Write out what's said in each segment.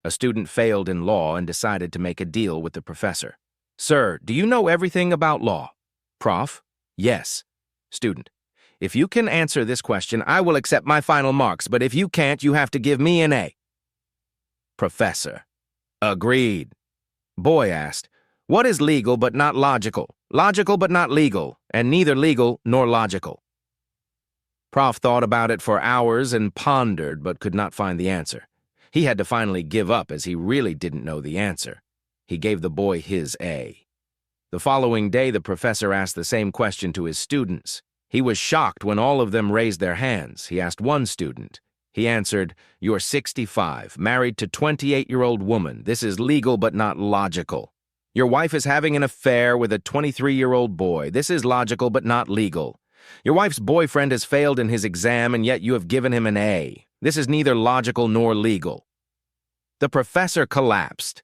A student failed in law and decided to make a deal with the professor. Sir, do you know everything about law? Prof? Yes. Student, if you can answer this question, I will accept my final marks, but if you can't, you have to give me an A. Professor. Agreed. Boy asked, what is legal but not logical? Logical but not legal, and neither legal nor logical. Prof thought about it for hours and pondered but could not find the answer. He had to finally give up as he really didn't know the answer. He gave the boy his A. The following day, the professor asked the same question to his students. He was shocked when all of them raised their hands. He asked one student. He answered, "You're 65, married to 28-year-old woman. This is legal but not logical. Your wife is having an affair with a 23-year-old boy. This is logical but not legal. Your wife's boyfriend has failed in his exam and yet you have given him an A. This is neither logical nor legal." The professor collapsed.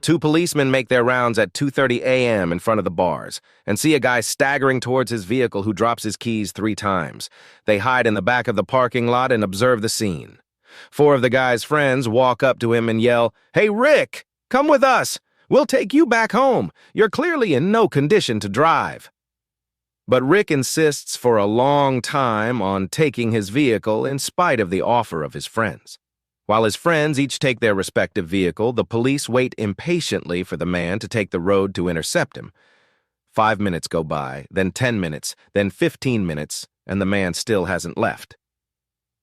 Two policemen make their rounds at 2:30 a.m. in front of the bars and see a guy staggering towards his vehicle who drops his keys 3 times. They hide in the back of the parking lot and observe the scene. 4 of the guy's friends walk up to him and yell, "Hey, Rick, come with us. We'll take you back home. You're clearly in no condition to drive." But Rick insists for a long time on taking his vehicle in spite of the offer of his friends. While his friends each take their respective vehicle, the police wait impatiently for the man to take the road to intercept him. 5 minutes go by, then 10 minutes, then 15 minutes, and the man still hasn't left.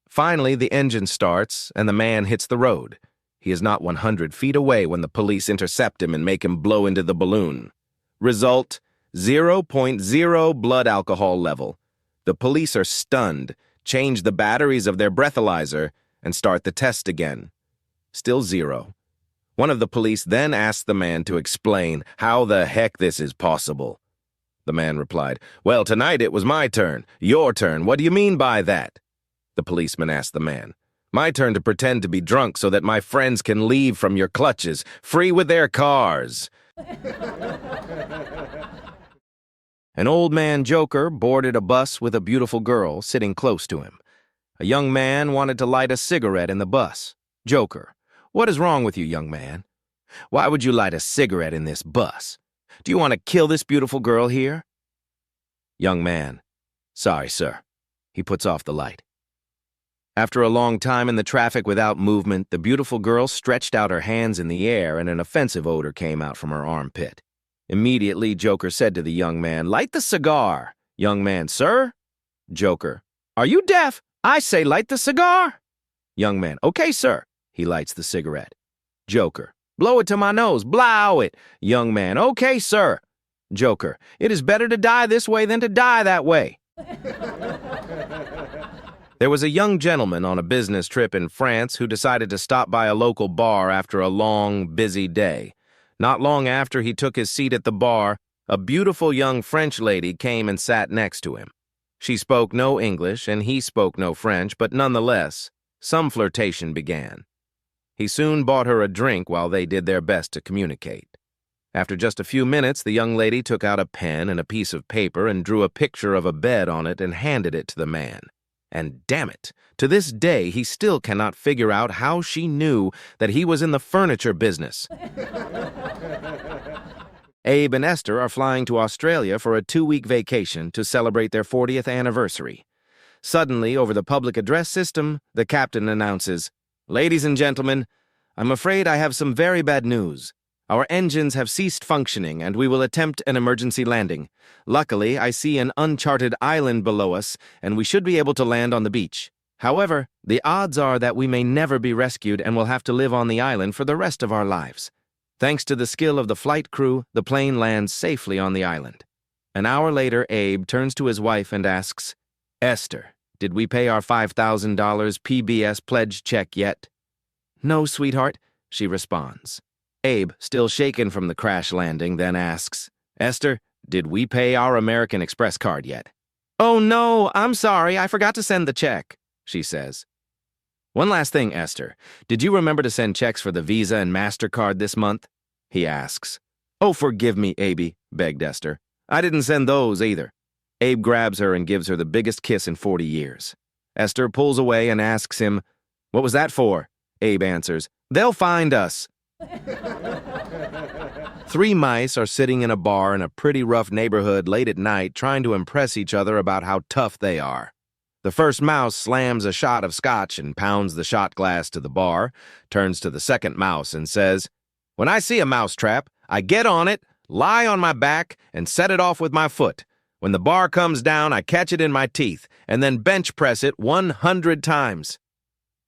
Finally, the engine starts, and the man hits the road. He is not 100 feet away when the police intercept him and make him blow into the balloon. Result, 0.0 blood alcohol level. The police are stunned, change the batteries of their breathalyzer, and start the test again. Still 0. One of the police then asks the man to explain how the heck this is possible. The man replied, "Well, tonight it was my turn. Your turn. What do you mean by that?" The policeman asked the man, "My turn to pretend to be drunk so that my friends can leave from your clutches, free with their cars." An old man joker boarded a bus with a beautiful girl sitting close to him. A young man wanted to light a cigarette in the bus. Joker: "What is wrong with you, young man? Why would you light a cigarette in this bus? Do you want to kill this beautiful girl here?" Young man: "Sorry, sir." He puts off the light. After a long time in the traffic without movement, the beautiful girl stretched out her hands in the air and an offensive odor came out from her armpit. Immediately, Joker said to the young man, "Light the cigar." Young man: "Sir?" Joker: "Are you deaf? I say light the cigar." Young man: "Okay, sir." He lights the cigarette. Joker: "Blow it to my nose. Blow it." Young man: "Okay, sir." Joker: "It is better to die this way than to die that way." There was a young gentleman on a business trip in France who decided to stop by a local bar after a long, busy day. Not long after he took his seat at the bar, a beautiful young French lady came and sat next to him. She spoke no English and he spoke no French, but nonetheless, some flirtation began. He soon bought her a drink while they did their best to communicate. After just a few minutes, the young lady took out a pen and a piece of paper and drew a picture of a bed on it and handed it to the man. And damn it, to this day he still cannot figure out how she knew that he was in the furniture business. Abe and Esther are flying to Australia for a 2-week vacation to celebrate their 40th anniversary. Suddenly, over the public address system, the captain announces, "Ladies and gentlemen, I'm afraid I have some very bad news. Our engines have ceased functioning and we will attempt an emergency landing. Luckily, I see an uncharted island below us and we should be able to land on the beach. However, the odds are that we may never be rescued and will have to live on the island for the rest of our lives. Thanks to the skill of the flight crew, the plane lands safely on the island." An hour later, Abe turns to his wife and asks, "Esther, did we pay our $5,000 PBS pledge check yet?" "No, sweetheart," she responds. Abe, still shaken from the crash landing, then asks, "Esther, did we pay our American Express card yet?" "Oh no, I'm sorry, I forgot to send the check," she says. "One last thing, Esther. Did you remember to send checks for the Visa and MasterCard this month?" he asks. "Oh, forgive me, Abe," begged Esther. "I didn't send those either." Abe grabs her and gives her the biggest kiss in 40 years. Esther pulls away and asks him, What was that for? Abe answers, they'll find us. 3 mice are sitting in a bar in a pretty rough neighborhood late at night trying to impress each other about how tough they are. The first mouse slams a shot of scotch and pounds the shot glass to the bar, turns to the second mouse and says, when I see a mouse trap, I get on it, lie on my back, and set it off with my foot. When the bar comes down, I catch it in my teeth, and then bench press it 100 times.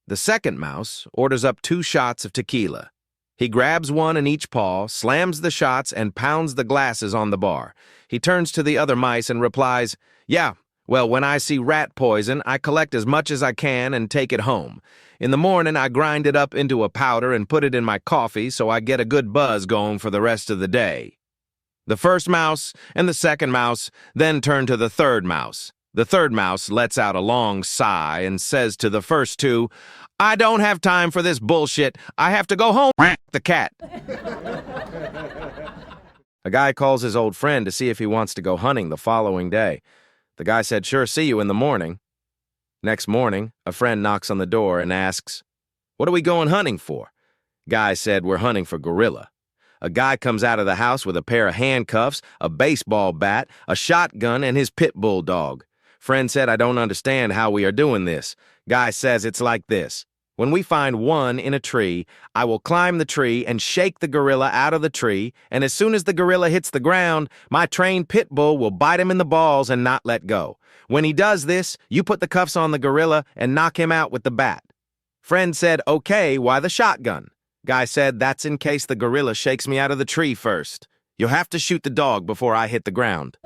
The second mouse orders up 2 shots of tequila. He grabs one in each paw, slams the shots, and pounds the glasses on the bar. He turns to the other mice and replies, yeah, well, when I see rat poison, I collect as much as I can and take it home. In the morning, I grind it up into a powder and put it in my coffee so I get a good buzz going for the rest of the day. The first mouse and the second mouse then turn to the third mouse. The third mouse lets out a long sigh and says to the first 2, I don't have time for this bullshit. I have to go home, the cat. A guy calls his old friend to see if he wants to go hunting the following day. The guy said, sure, see you in the morning. Next morning, a friend knocks on the door and asks, what are we going hunting for? Guy said, we're hunting for gorilla. A guy comes out of the house with a pair of handcuffs, a baseball bat, a shotgun, and his pit bull dog. Friend said, I don't understand how we are doing this. Guy says it's like this. When we find one in a tree, I will climb the tree and shake the gorilla out of the tree, and as soon as the gorilla hits the ground, my trained pit bull will bite him in the balls and not let go. When he does this, you put the cuffs on the gorilla and knock him out with the bat. Friend said, okay, why the shotgun? Guy said, that's in case the gorilla shakes me out of the tree first. You'll have to shoot the dog before I hit the ground.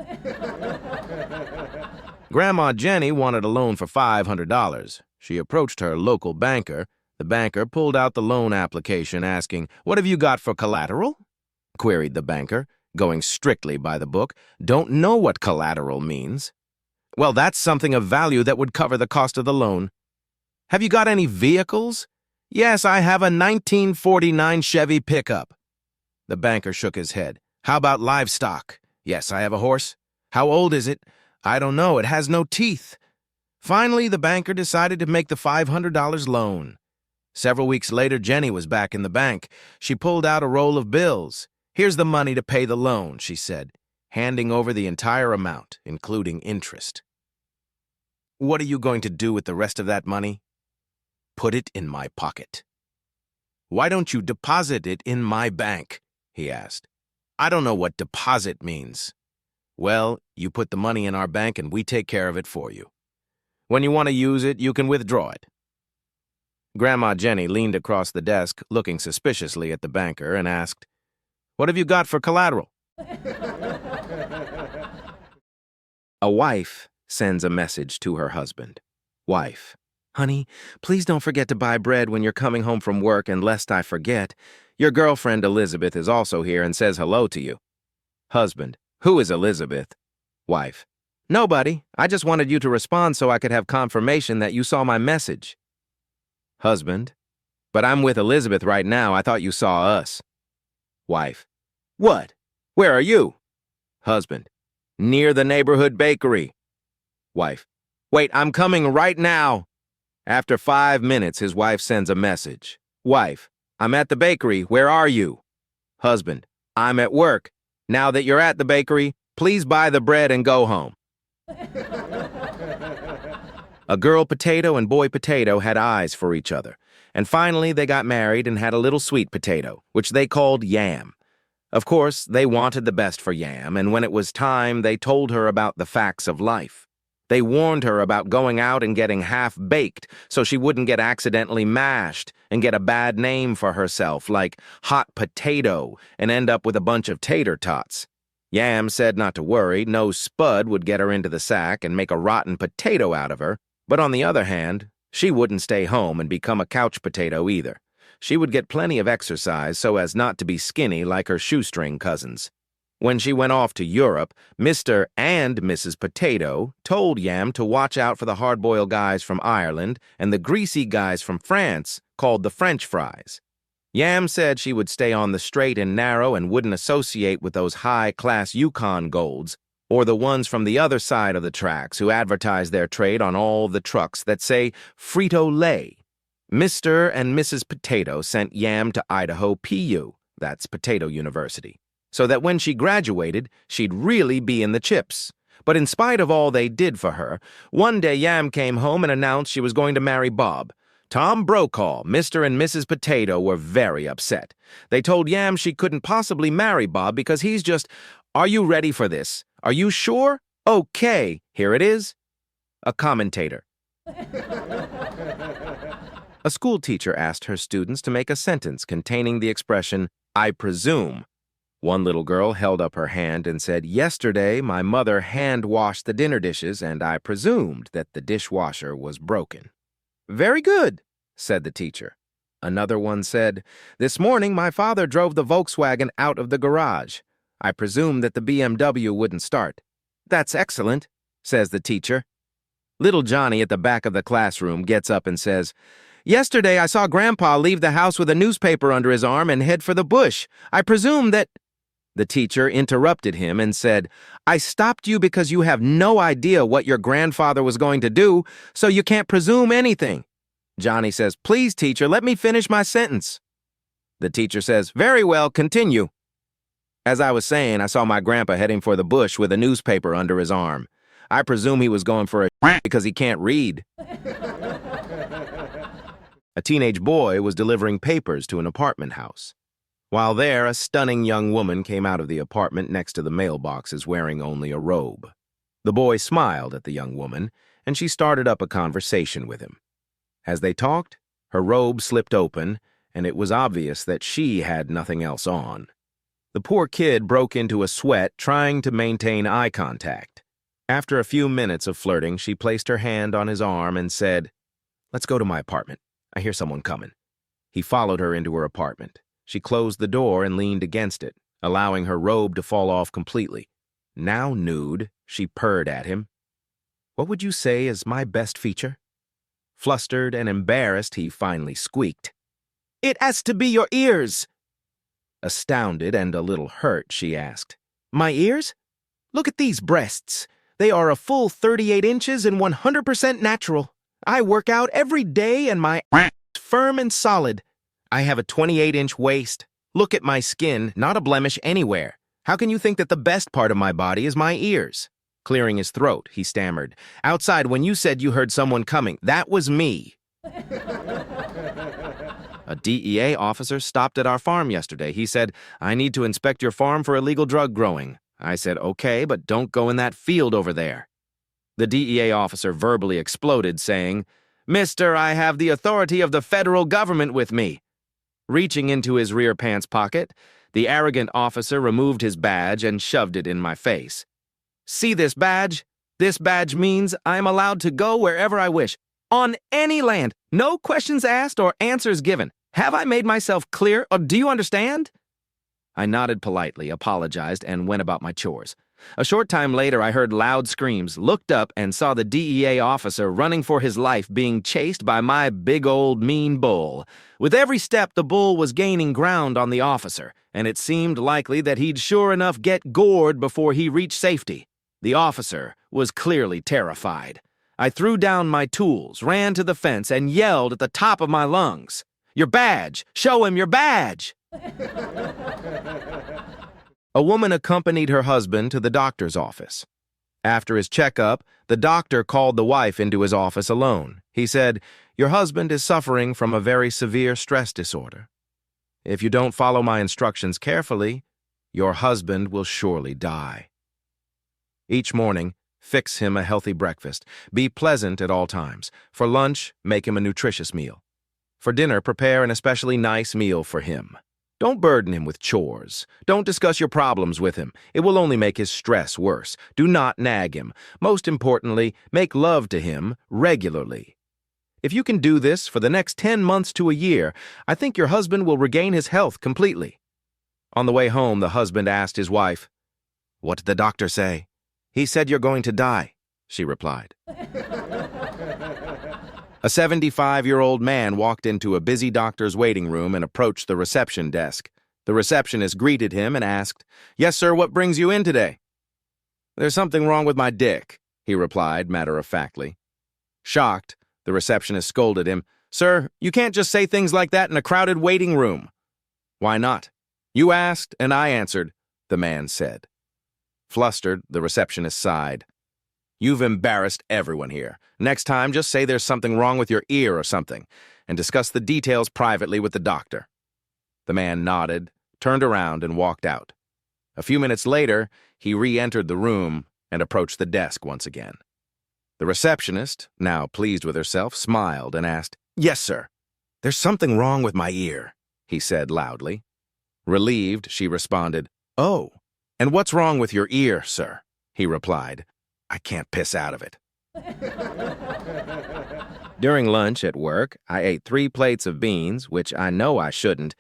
Grandma Jenny wanted a loan for $500. She approached her local banker. The banker pulled out the loan application asking, what have you got for collateral? Queried the banker, going strictly by the book. Don't know what collateral means. Well, that's something of value that would cover the cost of the loan. Have you got any vehicles? Yes, I have a 1949 Chevy pickup. The banker shook his head. How about livestock? Yes, I have a horse. How old is it? I don't know. It has no teeth. Finally, the banker decided to make the $500 loan. Several weeks later, Jenny was back in the bank. She pulled out a roll of bills. Here's the money to pay the loan, she said, handing over the entire amount, including interest. What are you going to do with the rest of that money? Put it in my pocket. Why don't you deposit it in my bank? He asked. I don't know what deposit means. Well, you put the money in our bank and we take care of it for you. When you want to use it, you can withdraw it. Grandma Jenny leaned across the desk, looking suspiciously at the banker, and asked, what have you got for collateral? A wife sends a message to her husband. Wife, honey, please don't forget to buy bread when you're coming home from work, and lest I forget, your girlfriend Elizabeth is also here and says hello to you. Husband, who is Elizabeth? Wife, nobody. I just wanted you to respond so I could have confirmation that you saw my message. Husband, but I'm with Elizabeth right now. I thought you saw us. Wife, what? Where are you? Husband, near the neighborhood bakery. Wife, wait, I'm coming right now. After 5 minutes, his wife sends a message. Wife, I'm at the bakery. Where are you? Husband, I'm at work. Now that you're at the bakery, please buy the bread and go home. A girl potato and boy potato had eyes for each other, and finally they got married and had a little sweet potato, which they called Yam. Of course, they wanted the best for Yam, and when it was time, they told her about the facts of life. They warned her about going out and getting half-baked so she wouldn't get accidentally mashed and get a bad name for herself like hot potato and end up with a bunch of tater tots. Yam said not to worry, no spud would get her into the sack and make a rotten potato out of her, but on the other hand, she wouldn't stay home and become a couch potato either. She would get plenty of exercise so as not to be skinny like her shoestring cousins. When she went off to Europe, Mr. and Mrs. Potato told Yam to watch out for the hard-boiled guys from Ireland and the greasy guys from France called the French fries. Yam said she would stay on the straight and narrow and wouldn't associate with those high-class Yukon Golds or the ones from the other side of the tracks who advertise their trade on all the trucks that say Frito-Lay. Mr. and Mrs. Potato sent Yam to Idaho PU, that's Potato University, so that when she graduated, she'd really be in the chips. But in spite of all they did for her, one day Yam came home and announced she was going to marry Bob. Tom Brokaw, Mr. and Mrs. Potato were very upset. They told Yam she couldn't possibly marry Bob because he's just, "Are you ready for this? Are you sure? Okay, here it is." A commentator. A school teacher asked her students to make a sentence containing the expression, "I presume." One little girl held up her hand and said, "Yesterday, my mother hand-washed the dinner dishes, and I presumed that the dishwasher was broken." "Very good," said the teacher. Another one said, "This morning, my father drove the Volkswagen out of the garage. I presumed that the BMW wouldn't start." "That's excellent," says the teacher. Little Johnny at the back of the classroom gets up and says, "Yesterday I saw Grandpa leave the house with a newspaper under his arm and head for the bush. I presume that—" The teacher interrupted him and said, "I stopped you because you have no idea what your grandfather was going to do, so you can't presume anything." Johnny says, "Please, teacher, let me finish my sentence." The teacher says, "Very well, continue." "As I was saying, I saw my grandpa heading for the bush with a newspaper under his arm. I presume he was going for a because he can't read." A teenage boy was delivering papers to an apartment house. While there, a stunning young woman came out of the apartment next to the mailboxes wearing only a robe. The boy smiled at the young woman, and she started up a conversation with him. As they talked, her robe slipped open, and it was obvious that she had nothing else on. The poor kid broke into a sweat trying to maintain eye contact. After a few minutes of flirting, she placed her hand on his arm and said, "Let's go to my apartment. I hear someone coming." He followed her into her apartment. She closed the door and leaned against it, allowing her robe to fall off completely. Now nude, she purred at him. "What would you say is my best feature?" Flustered and embarrassed, he finally squeaked, "It has to be your ears." Astounded and a little hurt, she asked, "My ears? Look at these breasts. They are a full 38 inches and 100% natural. I work out every day and my is firm and solid. I have a 28-inch waist. Look at my skin, not a blemish anywhere. How can you think that the best part of my body is my ears?" Clearing his throat, he stammered, "Outside, when you said you heard someone coming, that was me." A DEA officer stopped at our farm yesterday. He said, "I need to inspect your farm for illegal drug growing." I said, "Okay, but don't go in that field over there." The DEA officer verbally exploded, saying, "Mister, I have the authority of the federal government with me." Reaching into his rear pants pocket, the arrogant officer removed his badge and shoved it in my face. "See this badge? This badge means I'm allowed to go wherever I wish, on any land, no questions asked or answers given. Have I made myself clear, or do you understand?" I nodded politely, apologized, and went about my chores. A short time later, I heard loud screams, looked up, and saw the DEA officer running for his life being chased by my big old mean bull. With every step, the bull was gaining ground on the officer, and it seemed likely that he'd sure enough get gored before he reached safety. The officer was clearly terrified. I threw down my tools, ran to the fence, and yelled at the top of my lungs, "Your badge! Show him your badge!" A woman accompanied her husband to the doctor's office. After his checkup, the doctor called the wife into his office alone. He said, "Your husband is suffering from a very severe stress disorder. If you don't follow my instructions carefully, your husband will surely die. Each morning, fix him a healthy breakfast. Be pleasant at all times. For lunch, make him a nutritious meal. For dinner, prepare an especially nice meal for him. Don't burden him with chores. Don't discuss your problems with him. It will only make his stress worse. Do not nag him. Most importantly, make love to him regularly. If you can do this for the next 10 months to a year, I think your husband will regain his health completely." On the way home, the husband asked his wife, "What did the doctor say?" "He said you're going to die," she replied. A 75-year-old man walked into a busy doctor's waiting room and approached the reception desk. The receptionist greeted him and asked, "Yes, sir, what brings you in today?" "There's something wrong with my dick," he replied matter-of-factly. Shocked, the receptionist scolded him, Sir, you can't just say things like that in a crowded waiting room. Why not? You asked, and I answered, the man said. Flustered, the receptionist sighed. You've embarrassed everyone here. Next time, just say there's something wrong with your ear or something, and discuss the details privately with the doctor. The man nodded, turned around, and walked out. A few minutes later, he re-entered the room and approached the desk once again. The receptionist, now pleased with herself, smiled and asked, Yes, sir. There's something wrong with my ear, he said loudly. Relieved, she responded, Oh, and what's wrong with your ear, sir? He replied, I can't piss out of it. During lunch at work, I ate 3 plates of beans, which I know I shouldn't.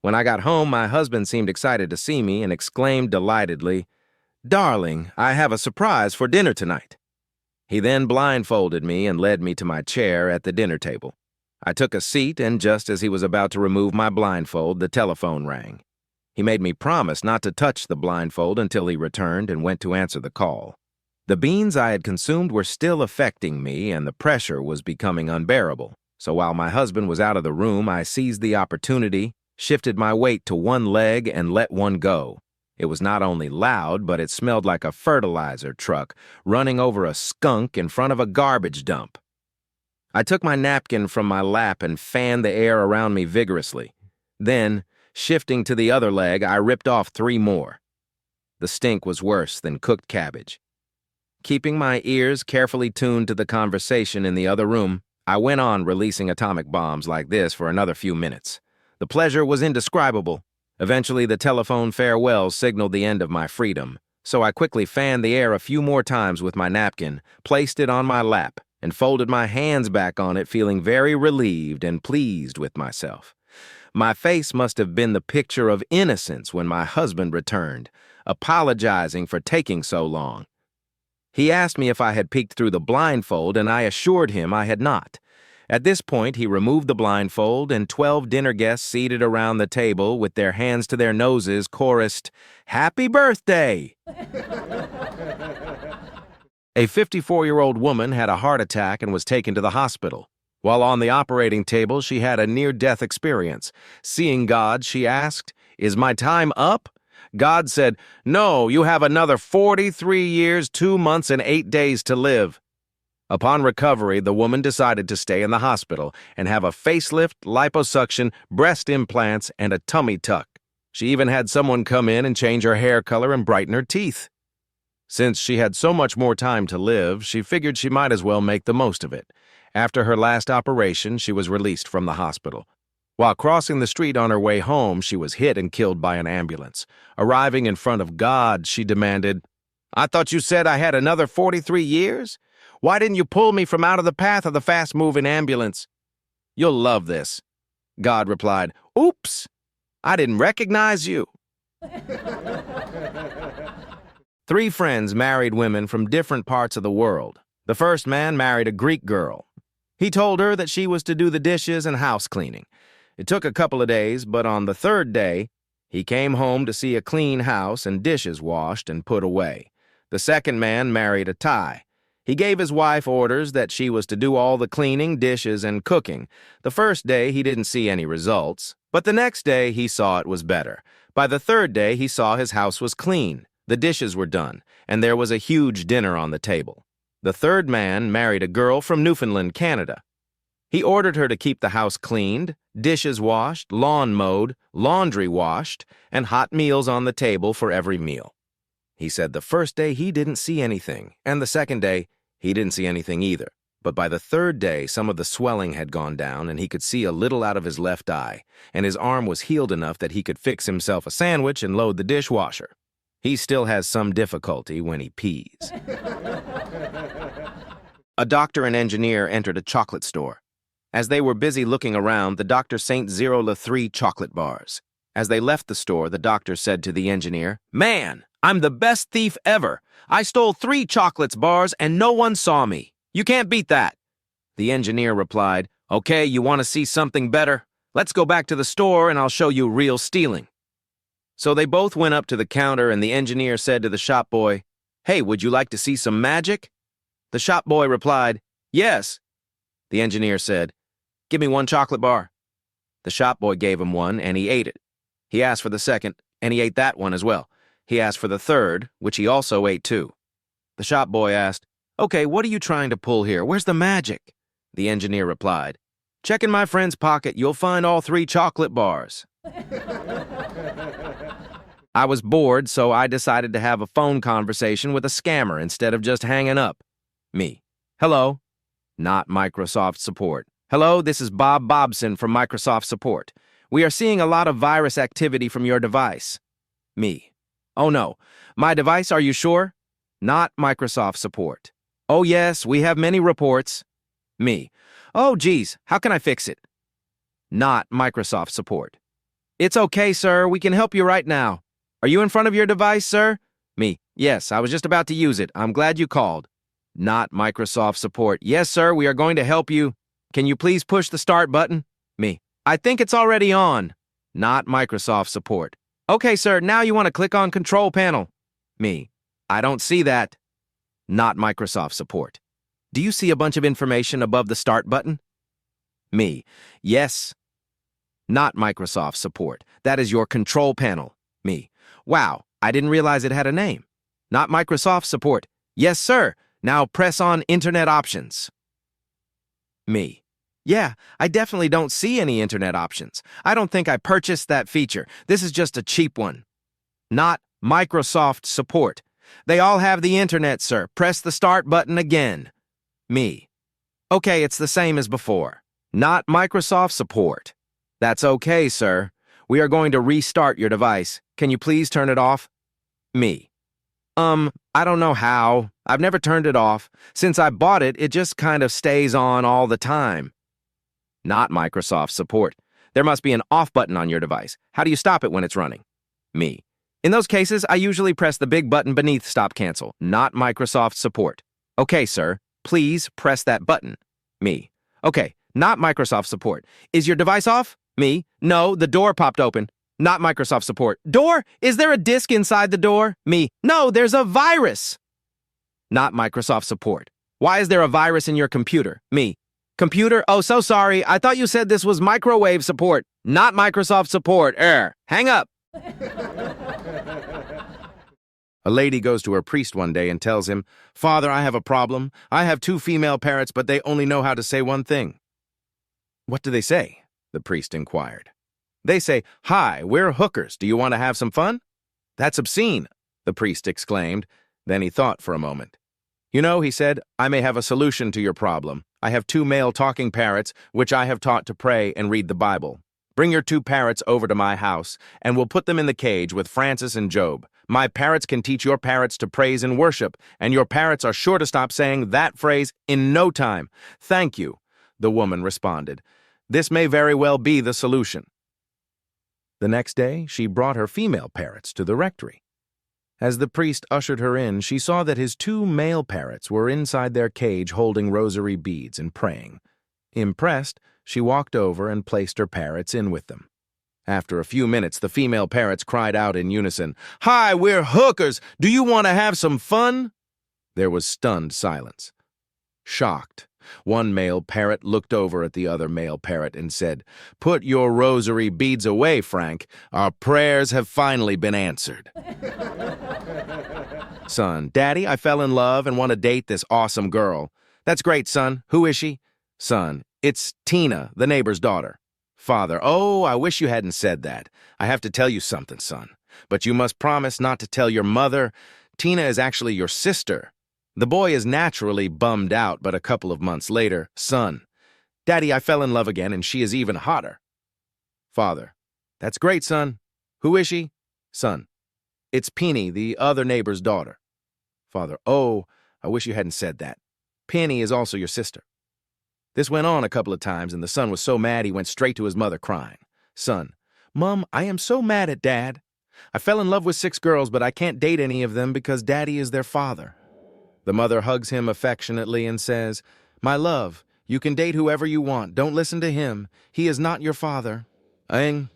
When I got home, my husband seemed excited to see me and exclaimed delightedly, Darling, I have a surprise for dinner tonight. He then blindfolded me and led me to my chair at the dinner table. I took a seat, and just as he was about to remove my blindfold, the telephone rang. He made me promise not to touch the blindfold until he returned and went to answer the call. The beans I had consumed were still affecting me, and the pressure was becoming unbearable. So while my husband was out of the room, I seized the opportunity, shifted my weight to one leg, and let one go. It was not only loud, but it smelled like a fertilizer truck running over a skunk in front of a garbage dump. I took my napkin from my lap and fanned the air around me vigorously. Then, shifting to the other leg, I ripped off 3 more. The stink was worse than cooked cabbage. Keeping my ears carefully tuned to the conversation in the other room, I went on releasing atomic bombs like this for another few minutes. The pleasure was indescribable. Eventually, the telephone farewell signaled the end of my freedom, so I quickly fanned the air a few more times with my napkin, placed it on my lap, and folded my hands back on it, feeling very relieved and pleased with myself. My face must have been the picture of innocence when my husband returned, apologizing for taking so long. He asked me if I had peeked through the blindfold, and I assured him I had not. At this point, he removed the blindfold, and 12 dinner guests seated around the table with their hands to their noses chorused, Happy birthday! A 54-year-old woman had a heart attack and was taken to the hospital. While on the operating table, she had a near-death experience. Seeing God, she asked, Is my time up? God said, No, you have another 43 years, 2 months, and 8 days to live. Upon recovery, the woman decided to stay in the hospital and have a facelift, liposuction, breast implants, and a tummy tuck. She even had someone come in and change her hair color and brighten her teeth. Since she had so much more time to live, she figured she might as well make the most of it. After her last operation, she was released from the hospital. While crossing the street on her way home, she was hit and killed by an ambulance. Arriving in front of God, she demanded, I thought you said I had another 43 years? Why didn't you pull me from out of the path of the fast-moving ambulance? You'll love this. God replied, Oops, I didn't recognize you. 3 friends married women from different parts of the world. The first man married a Greek girl. He told her that she was to do the dishes and house cleaning. It took a couple of days, but on the 3rd day, he came home to see a clean house and dishes washed and put away. The second man married a Thai. He gave his wife orders that she was to do all the cleaning, dishes, and cooking. The first day, he didn't see any results, but the next day, he saw it was better. By the 3rd day, he saw his house was clean, the dishes were done, and there was a huge dinner on the table. The third man married a girl from Newfoundland, Canada. He ordered her to keep the house cleaned, dishes washed, lawn mowed, laundry washed, and hot meals on the table for every meal. He said the first day he didn't see anything, and the second day he didn't see anything either. But by the 3rd day, some of the swelling had gone down, and he could see a little out of his left eye, and his arm was healed enough that he could fix himself a sandwich and load the dishwasher. He still has some difficulty when he pees. A doctor and engineer entered a chocolate store. As they were busy looking around, the Dr. St. Zero Le 3 chocolate bars. As they left the store, the doctor said to the engineer, Man, I'm the best thief ever. I stole 3 chocolates bars and no one saw me. You can't beat that. The engineer replied, Okay, you want to see something better? Let's go back to the store and I'll show you real stealing. So they both went up to the counter and the engineer said to the shop boy, Hey, would you like to see some magic? The shop boy replied, Yes. The engineer said, Give me one chocolate bar. The shop boy gave him one, and he ate it. He asked for the second, and he ate that one as well. He asked for the third, which he also ate too. The shop boy asked, "Okay, what are you trying to pull here? Where's the magic?" The engineer replied, "Check in my friend's pocket. You'll find all 3 chocolate bars." I was bored, so I decided to have a phone conversation with a scammer instead of just hanging up. Me. "Hello." Not Microsoft support. "Hello, this is Bob Bobson from Microsoft support. We are seeing a lot of virus activity from your device." Me. "Oh no. My device, are you sure?" Not Microsoft support. "Oh yes, we have many reports." Me. "Oh geez, how can I fix it?" Not Microsoft support. "It's okay, sir. We can help you right now. Are you in front of your device, sir?" Me. "Yes, I was just about to use it. I'm glad you called." Not Microsoft support. "Yes, sir, we are going to help you. Can you please push the start button?" Me. "I think it's already on." Not Microsoft support. "Okay, sir, now you want to click on Control Panel." Me. "I don't see that." Not Microsoft support. "Do you see a bunch of information above the Start button?" Me. "Yes." Not Microsoft support. "That is your Control Panel." Me. "Wow, I didn't realize it had a name." Not Microsoft support. "Yes, sir. Now press on Internet Options." Me. "Yeah, I definitely don't see any Internet options. I don't think I purchased that feature. This is just a cheap one." Not Microsoft support. "They all have the Internet, sir. Press the Start button again." Me. "Okay, it's the same as before." Not Microsoft support. "That's okay, sir. We are going to restart your device. Can you please turn it off?" Me. I don't know how. I've never turned it off. Since I bought it, it just kind of stays on all the time." Not Microsoft support. "There must be an off button on your device. How do you stop it when it's running?" Me. "In those cases, I usually press the big button beneath Stop Cancel." Not Microsoft support. "Okay, sir. Please press that button." Me. "Okay, not Microsoft support. Is your device off?" Me. "No, the door popped open." Not Microsoft support. "Door? Is there a disk inside the door?" Me. "No, there's a virus." Not Microsoft support. "Why is there a virus in your computer?" Me. "Computer? Oh, so sorry. I thought you said this was microwave support." Not Microsoft support. Hang up. A lady goes to her priest one day and tells him, "Father, I have a problem. I have 2 female parrots, but they only know how to say one thing." "What do they say?" the priest inquired. "They say, 'Hi, we're hookers. Do you want to have some fun?'" "That's obscene," the priest exclaimed. Then he thought for a moment. "You know," he said, "I may have a solution to your problem. I have 2 male talking parrots, which I have taught to pray and read the Bible. Bring your 2 parrots over to my house, and we'll put them in the cage with Francis and Job. My parrots can teach your parrots to praise and worship, and your parrots are sure to stop saying that phrase in no time." "Thank you," the woman responded. "This may very well be the solution." The next day, she brought her female parrots to the rectory. As the priest ushered her in, she saw that his 2 male parrots were inside their cage holding rosary beads and praying. Impressed, she walked over and placed her parrots in with them. After a few minutes, the female parrots cried out in unison, "Hi, we're hookers! Do you want to have some fun?" There was stunned silence. Shocked, one male parrot looked over at the other male parrot and said, "Put your rosary beads away, Frank. Our prayers have finally been answered." Son: "Daddy, I fell in love and want to date this awesome girl." "That's great, son. Who is she?" Son: "It's Tina, the neighbor's daughter." Father: "Oh, I wish you hadn't said that. I have to tell you something, son. But you must promise not to tell your mother. Tina is actually your sister." The boy is naturally bummed out, but a couple of months later, son: "Daddy, I fell in love again, and she is even hotter." Father: "That's great, son. Who is she?" Son: "It's Penny, the other neighbor's daughter." Father: "Oh, I wish you hadn't said that. Penny is also your sister." This went on a couple of times, and the son was so mad he went straight to his mother crying. Son: "Mom, I am so mad at Dad. I fell in love with 6 girls, but I can't date any of them because Daddy is their father." The mother hugs him affectionately and says, "My love, you can date whoever you want. Don't listen to him. He is not your father." A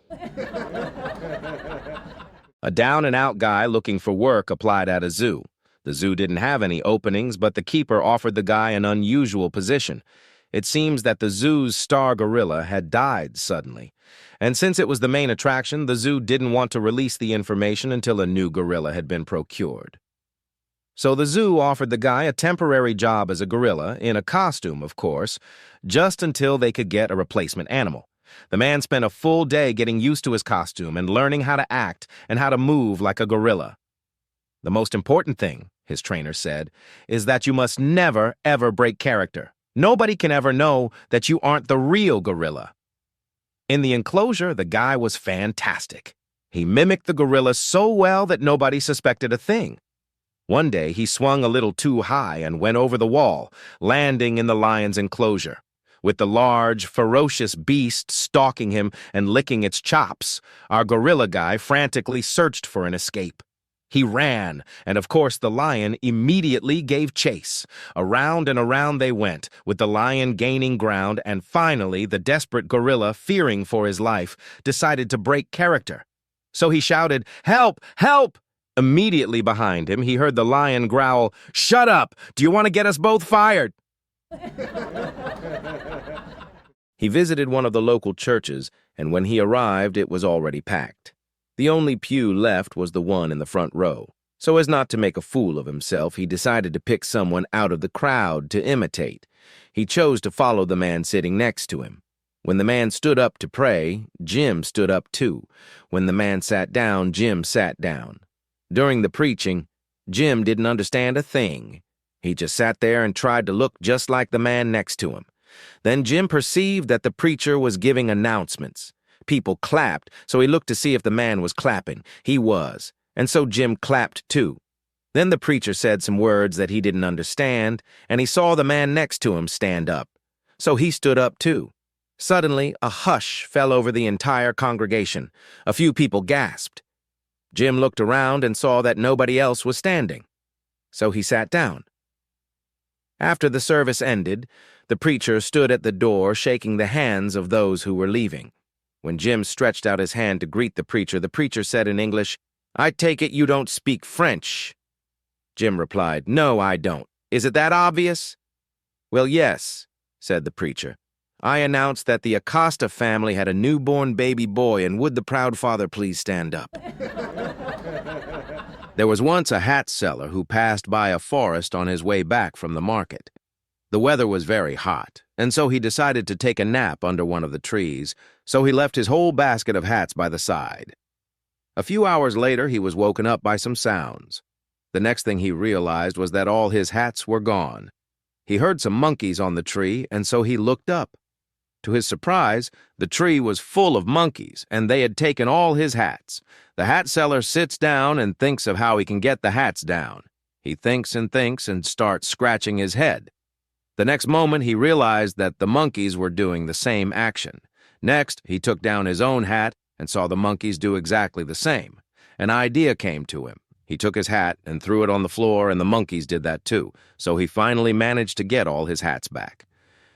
down-and-out guy looking for work applied at a zoo. The zoo didn't have any openings, but the keeper offered the guy an unusual position. It seems that the zoo's star gorilla had died suddenly, and since it was the main attraction, the zoo didn't want to release the information until a new gorilla had been procured. So the zoo offered the guy a temporary job as a gorilla, in a costume, of course, just until they could get a replacement animal. The man spent a full day getting used to his costume and learning how to act and how to move like a gorilla. The most important thing, his trainer said, is that you must never, ever break character. Nobody can ever know that you aren't the real gorilla. In the enclosure, the guy was fantastic. He mimicked the gorilla so well that nobody suspected a thing. One day, he swung a little too high and went over the wall, landing in the lion's enclosure. With the large, ferocious beast stalking him and licking its chops, our gorilla guy frantically searched for an escape. He ran, and of course the lion immediately gave chase. Around and around they went, with the lion gaining ground, and finally the desperate gorilla, fearing for his life, decided to break character. So he shouted, "Help! Help!" Immediately behind him, he heard the lion growl, "Shut up! Do you want to get us both fired?" He visited one of the local churches, and when he arrived, it was already packed. The only pew left was the one in the front row. So as not to make a fool of himself, he decided to pick someone out of the crowd to imitate. He chose to follow the man sitting next to him. When the man stood up to pray, Jim stood up too. When the man sat down, Jim sat down. During the preaching, Jim didn't understand a thing. He just sat there and tried to look just like the man next to him. Then Jim perceived that the preacher was giving announcements. People clapped, so he looked to see if the man was clapping. He was, and so Jim clapped too. Then the preacher said some words that he didn't understand, and he saw the man next to him stand up. So he stood up too. Suddenly, a hush fell over the entire congregation. A few people gasped. Jim looked around and saw that nobody else was standing. So he sat down. After the service ended, the preacher stood at the door shaking the hands of those who were leaving. When Jim stretched out his hand to greet the preacher said in English, "I take it you don't speak French." Jim replied, "No, I don't. Is it that obvious?" "Well, yes," said the preacher. "I announced that the Acosta family had a newborn baby boy, and would the proud father please stand up?" There was once a hat seller who passed by a forest on his way back from the market. The weather was very hot, and so he decided to take a nap under one of the trees, so he left his whole basket of hats by the side. A few hours later, he was woken up by some sounds. The next thing he realized was that all his hats were gone. He heard some monkeys on the tree, and so he looked up. To his surprise, the tree was full of monkeys, and they had taken all his hats. The hat seller sits down and thinks of how he can get the hats down. He thinks and starts scratching his head. The next moment, he realized that the monkeys were doing the same action. Next, he took down his own hat and saw the monkeys do exactly the same. An idea came to him. He took his hat and threw it on the floor, and the monkeys did that too, so he finally managed to get all his hats back.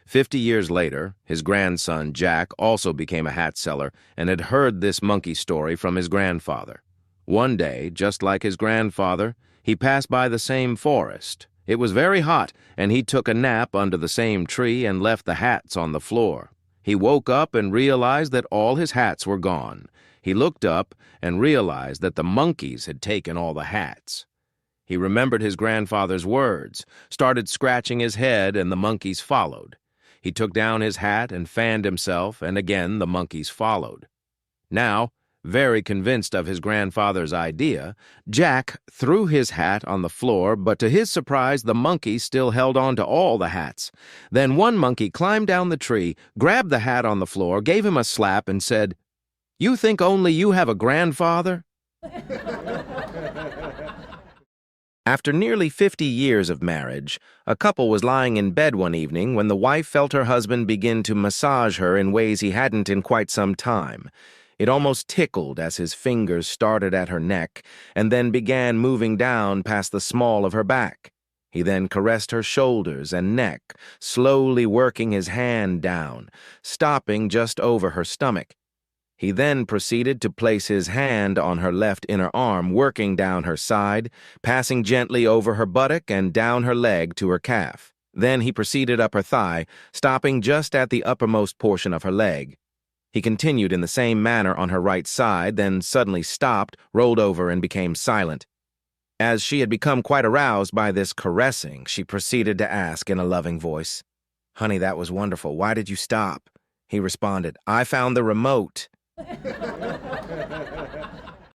50 years later, his grandson, Jack, also became a hat seller and had heard this monkey story from his grandfather. One day, just like his grandfather, he passed by the same forest. It was very hot, and he took a nap under the same tree and left the hats on the floor. He woke up and realized that all his hats were gone. He looked up and realized that the monkeys had taken all the hats. He remembered his grandfather's words, started scratching his head, and the monkeys followed. He took down his hat and fanned himself, and again the monkeys followed. Now, very convinced of his grandfather's idea, Jack threw his hat on the floor, but to his surprise, the monkeys still held on to all the hats. Then one monkey climbed down the tree, grabbed the hat on the floor, gave him a slap, and said, "You think only you have a grandfather?" After nearly 50 years of marriage, a couple was lying in bed one evening when the wife felt her husband begin to massage her in ways he hadn't in quite some time. It almost tickled as his fingers started at her neck and then began moving down past the small of her back. He then caressed her shoulders and neck, slowly working his hand down, stopping just over her stomach. He then proceeded to place his hand on her left inner arm, working down her side, passing gently over her buttock and down her leg to her calf. Then he proceeded up her thigh, stopping just at the uppermost portion of her leg. He continued in the same manner on her right side, then suddenly stopped, rolled over, and became silent. As she had become quite aroused by this caressing, she proceeded to ask in a loving voice, "Honey, that was wonderful. Why did you stop?" He responded, "I found the remote."